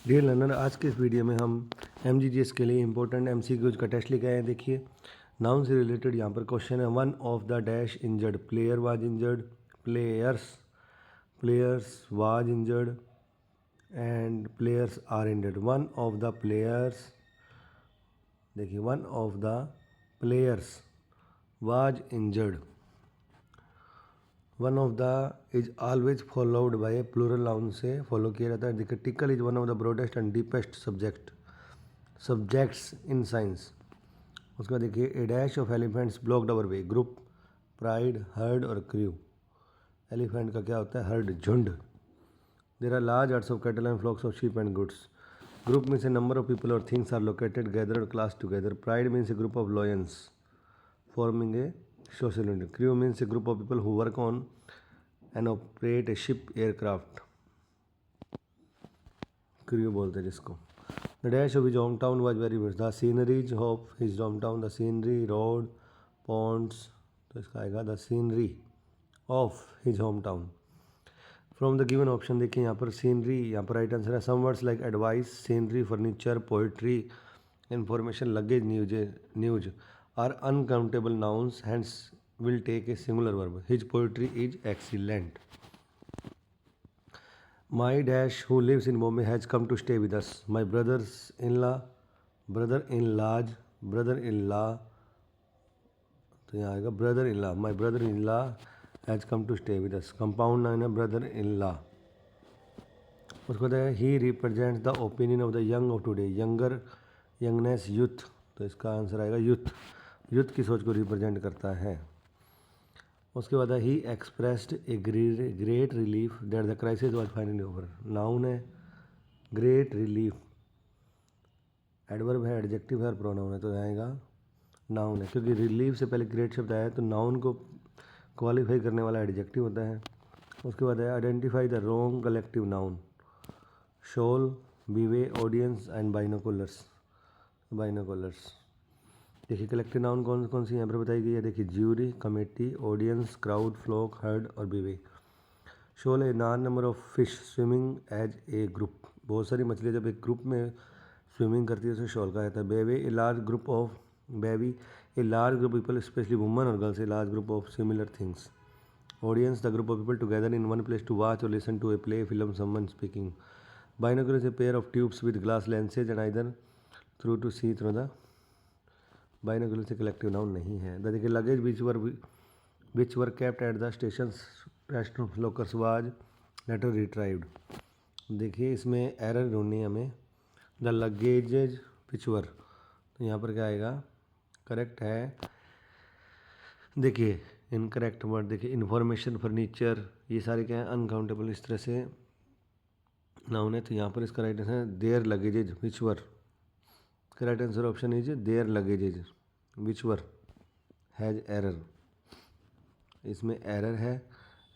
Dear learner, आज के इस वीडियो में हम MGGS के लिए इंपॉर्टेंट MCQs का टेस्ट लेके आए हैं। देखिए, नाउन से रिलेटेड यहाँ पर क्वेश्चन है। One of the dash injured, player was injured, players was injured and players are injured. One of the players, देखिए one of the players was injured. One of the is always followed by plural noun से follow किया जाता है। देखिए, tickle is one of the broadest and deepest subjects in science. उसके बाद देखिए, a dash of elephants blocked our way, group, pride, herd और crew. Elephant का क्या होता है? हर्ड, झुंड। There are large herds of cattle and flocks of sheep and goods. Group means a number of people और things are located gather और class together. Pride means a group of lions forming a social unit. Crew means a group of people who work on and operate a ship, aircraft. Crew बोलते हैं जिसको. The dash of his hometown was very rich. The sceneries of his hometown, the scenery, road, ponds. तो इसका आएगा the scenery of his hometown. From the given option देखिए यहाँ पर scenery, यहाँ पर right answer है. Some words like advice, scenery, furniture, poetry, information, luggage, news are uncountable nouns, hence will take a singular verb. His poetry is excellent. My dash who lives in Bombay has come to stay with us. My brother-in-law, तो यहाँ आएगा brother-in-law. My brother-in-law has come to stay with us. Compound noun है brother-in-law. उसको कहते हैं he represents the opinion of the young of today. Younger, youngness, youth. तो इसका answer आएगा youth. यूथ की सोच को रिप्रेजेंट करता है। उसके बाद he expressed a great relief that the crisis was finally over. Noun है ग्रेट रिलीफ, एडवर्ब है, एडजेक्टिव है और प्रोनाउन है, तो आएगा नाउन है, क्योंकि रिलीफ से पहले ग्रेट शब्द आया है तो नाउन को क्वालिफाई करने वाला एडजेक्टिव होता है। उसके बाद है identify the wrong collective noun. Shoal, bevy, audience and binoculars. देखिए, कलेक्टिव नाउन कौन कौन सी यहाँ पर बताई गई है। देखिए, jury, committee, audience, crowd, flock, herd और bevy. Shoal a large number of fish swimming as a group. बहुत सारी मछलियाँ जब एक ग्रुप में स्विमिंग करती है उसे शोल कहा जाता है। Bevy a large group people, specially woman और girls, a large group of similar things. Audience the group of people together in one place to watch और listen to a play, film, someone speaking. Binoculars a pair of tubes with glass lenses and either through to see through the. Binocular से collective noun नहीं है। देखिए, luggage which were kept at the station rest lockers was later रिट्राइव्ड। देखिए, इसमें error ढूंढनी है हमें। The लगेजेज which वर, तो यहाँ पर क्या आएगा? करेक्ट है। देखिए, इनकरेक्ट वर्ड, देखिए इन्फॉर्मेशन, फर्नीचर, ये सारे क्या है? अनकाउंटेबल, इस तरह से नाउन है, तो यहाँ पर इसका राइट आंसर है their luggages which were. Correct answer option is their luggages which were has error. इसमें एरर है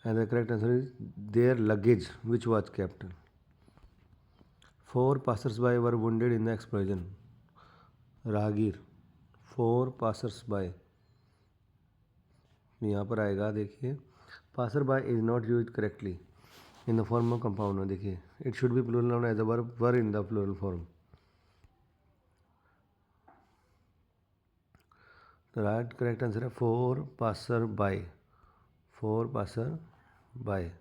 and the correct answer is their luggage which was kept. 4 passers by were wounded in the explosion. राहगीर, 4 passers by, यहाँ पर आएगा। देखिए, passer by is not use correctly in the form of compound. देखिए, it should be plural noun as a verb, were in the plural form. तो right correct answer है 4 passer by.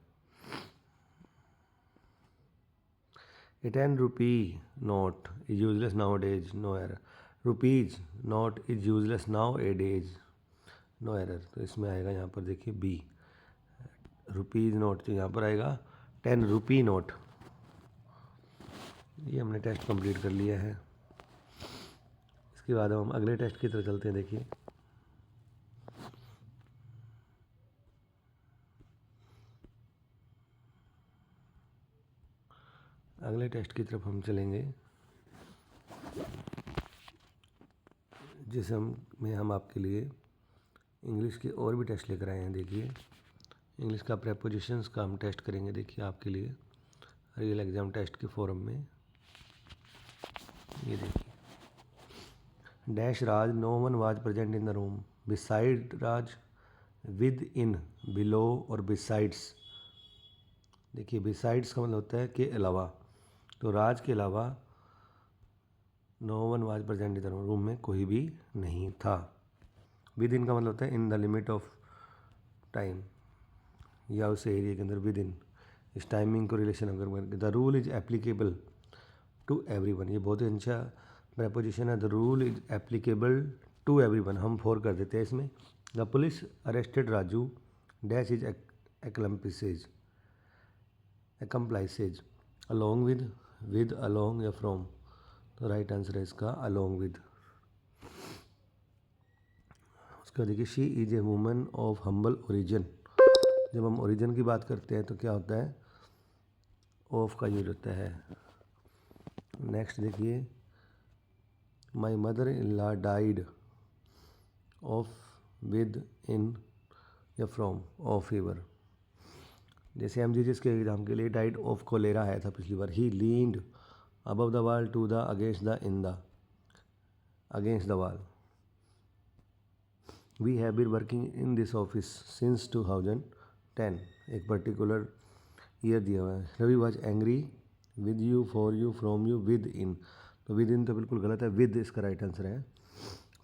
A 10 rupee note is useless nowadays, no error. Rupees note is useless nowadays, no error। तो इसमें आएगा यहाँ पर देखिए B, rupees note, तो यहाँ पर आएगा 10 rupee नोट। ये हमने टेस्ट कंप्लीट कर लिया है। इसके बाद हम अगले टेस्ट की तरफ चलते हैं। देखिए, अगले टेस्ट की तरफ हम चलेंगे, जिसमें हम आपके लिए इंग्लिश के और भी टेस्ट लेकर आए हैं। देखिए, इंग्लिश का प्रेपोजिशंस का हम टेस्ट करेंगे। देखिए, आपके लिए रियल एग्जाम टेस्ट के फॉरम में ये देखिए, dash Raj, no one was present in the room. Beside Raj, within, below और बिसाइड्स। देखिए, बिसाइड्स का मतलब होता है के अलावा, तो राज के अलावा no one was present in the room में कोई भी नहीं था। विद इन का मतलब होता है in the limit of time या उस एरिया के अंदर विद इन। इस टाइमिंग को रिलेशन अगर the rule is applicable to every one, ये बहुत ही अच्छा प्रपोजिशन है। The rule is applicable to every one, हम फोर कर देते हैं इसमें। The police arrested Raju dash is accomplices accomplices along with along या फ्रॉम, तो राइट आंसर है इसका अलोंग विद। उसका देखिए she is a woman of humble origin. जब हम ओरिजिन की बात करते हैं तो क्या होता है, ऑफ का यूज होता है। नेक्स्ट देखिए my mother in law died of with in या फ्रॉम ऑफ फीवर। जैसे हम जी जिसके एग्जाम के लिए डाइड ऑफ कोलेरा आया था पिछली बार। He leaned above the wall to the against the in the against the wall. We have been working in this office since 2010, एक पर्टिकुलर ईयर दिया हुआ है। Ravi was angry with you for you from you with in, तो with in तो बिल्कुल गलत है, with इसका राइट आंसर है।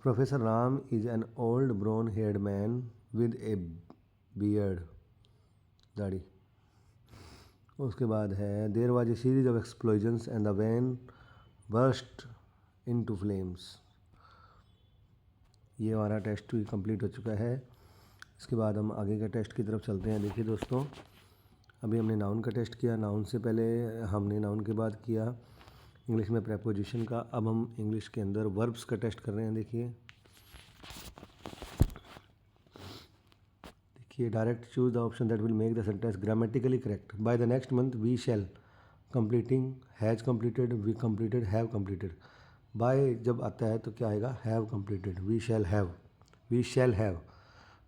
Professor Ram is an old brown haired man with a beard, दाढ़ी। उसके बाद है there was a series of explosions and the van burst into flames. ये हमारा टेस्ट भी कंप्लीट हो चुका है। इसके बाद हम आगे के टेस्ट की तरफ चलते हैं। देखिए दोस्तों, अभी हमने नाउन का टेस्ट किया, नाउन से पहले हमने नाउन के बाद किया इंग्लिश में प्रेपोजिशन का। अब हम इंग्लिश के अंदर वर्ब्स का टेस्ट कर रहे हैं। देखिए direct choose the option that will make the sentence grammatically correct. By the next month we shall, completing, has completed, we completed, have completed. By जब आता है तो क्या आएगा, have completed. We shall have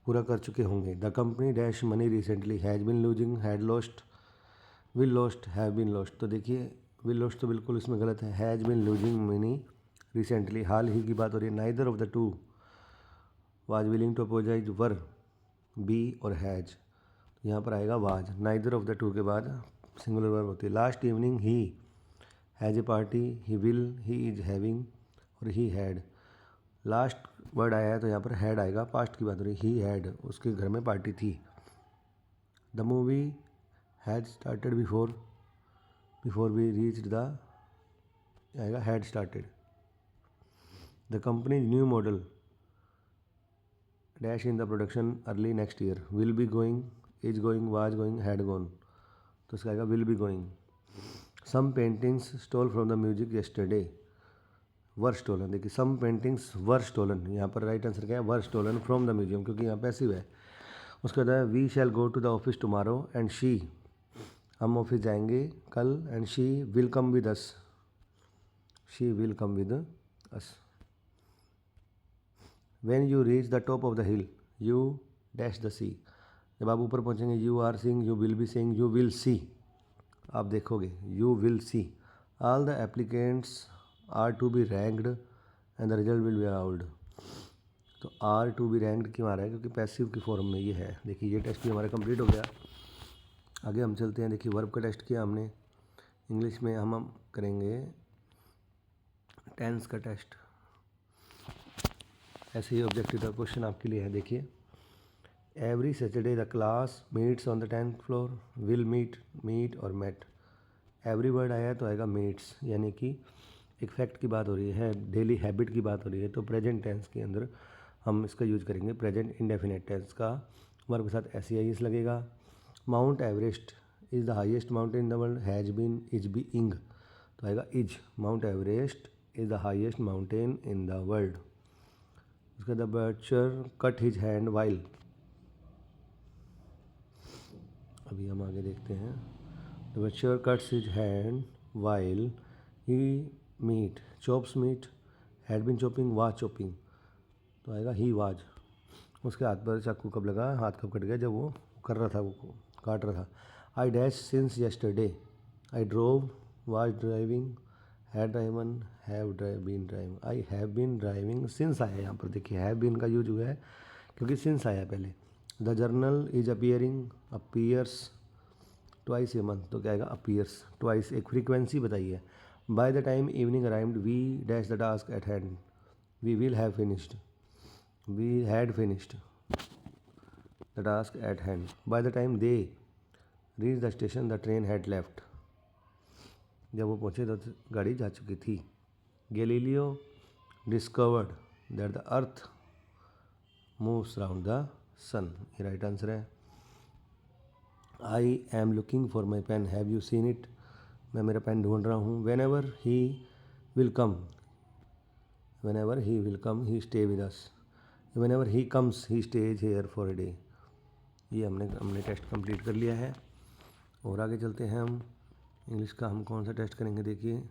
पूरा कर चुके होंगे। The company dash money recently, has been losing, had lost, will lost, have been lost. तो देखिए विल लॉस्ट तो बिल्कुल इसमें गलत है। Has been losing money recently, हाल ही की बात हो रही है। Neither of the two was willing to apologise, were, be और हैज, यहाँ पर आएगा was. Neither of the two के बाद सिंगुलर वर्ब होती है। Last evening he has a party, he will, he is having और ही हैड। लास्ट वर्ड आया है तो यहाँ पर हैड आएगा, पास्ट की बात हो रही है। ही हैड, उसके घर में पार्टी थी। The movie had started before we reached the, आएगा had started. The company new model dash in the production early next year, will be going, is going, was going, had gone, तो इसका आएगा will be going. Some paintings stole from the music yesterday, were stolen. देखिए some paintings वर stolen, यहाँ पर right answer क्या है, were stolen from the museum, क्योंकि यहाँ पैसिव है। उसके बाद we shall go to the office tomorrow and she, हम ऑफिस जाएंगे कल, and she will come with us, she will come with us. When you reach the top of the hill, you dash the sea, जब आप ऊपर पहुँचेंगे you are seeing, you will be seeing, you will see, आप देखोगे, you will see. All the applicants are to be ranked and the result will be allowed. तो are to be ranked क्यों आ रहा है, क्योंकि पैसिव की form में ये है। देखिए ये टेस्ट भी हमारा कंप्लीट हो गया। आगे हम चलते हैं। देखिए वर्ब का टेस्ट किया हमने, इंग्लिश में हम करेंगे टेंस का टेस्ट। ऐसे ही ऑब्जेक्टिव का क्वेश्चन आपके लिए है। देखिए every Saturday the class meets on the 10th floor, will meet और मेट। एवरी वर्ड आया तो आएगा मीट्स, यानी कि एक फैक्ट की बात हो रही है, डेली हैबिट की बात हो रही है, तो प्रेजेंट टेंस के अंदर हम इसका यूज करेंगे प्रेजेंट इंडेफिनेट टेंस का। वर्ब के साथ SEIS लगेगा। Mount Everest is the highest mountain in the world, has been, is being, तो आएगा is. Mount Everest is the highest mountain in the world. उसके बाद butcher cut his hand while, अभी हम आगे देखते हैं। The butcher cuts his hand while he meat chops meat, had been chopping, was chopping, तो आएगा ही वाज। उसके हाथ पर चाकू कब लगा, हाथ कब कट गया, जब वो कर रहा था, वो काट रहा था। I dash since yesterday, I drove, was driving, had driven, have been driving. I have been driving since आया, यहाँ पर देखिए हैव बीन का यूज हुआ है क्योंकि सिंस आया पहले। The journal is appearing, appears, twice a month, तो क्या आएगा अपीयर्स। ट्वाइस एक फ्रीक्वेंसी बताइए। By the time evening arrived we dash the task at hand, we will have finished, we had finished the task at hand. By the time they reach the station the train had left, जब वो पहुँचे तो गाड़ी जा चुकी थी। Galileo discovered that the earth moves round the सन, ये right answer है। I am looking for my pen, have you seen it, मैं मेरा पेन ढूंढ रहा हूँ। Whenever he will come, whenever he will come he stay with us, whenever he comes he stays here for a day. ये हमने test complete कर लिया है। और आगे चलते हैं हम। इंग्लिश का हम कौन सा टेस्ट करेंगे, देखिए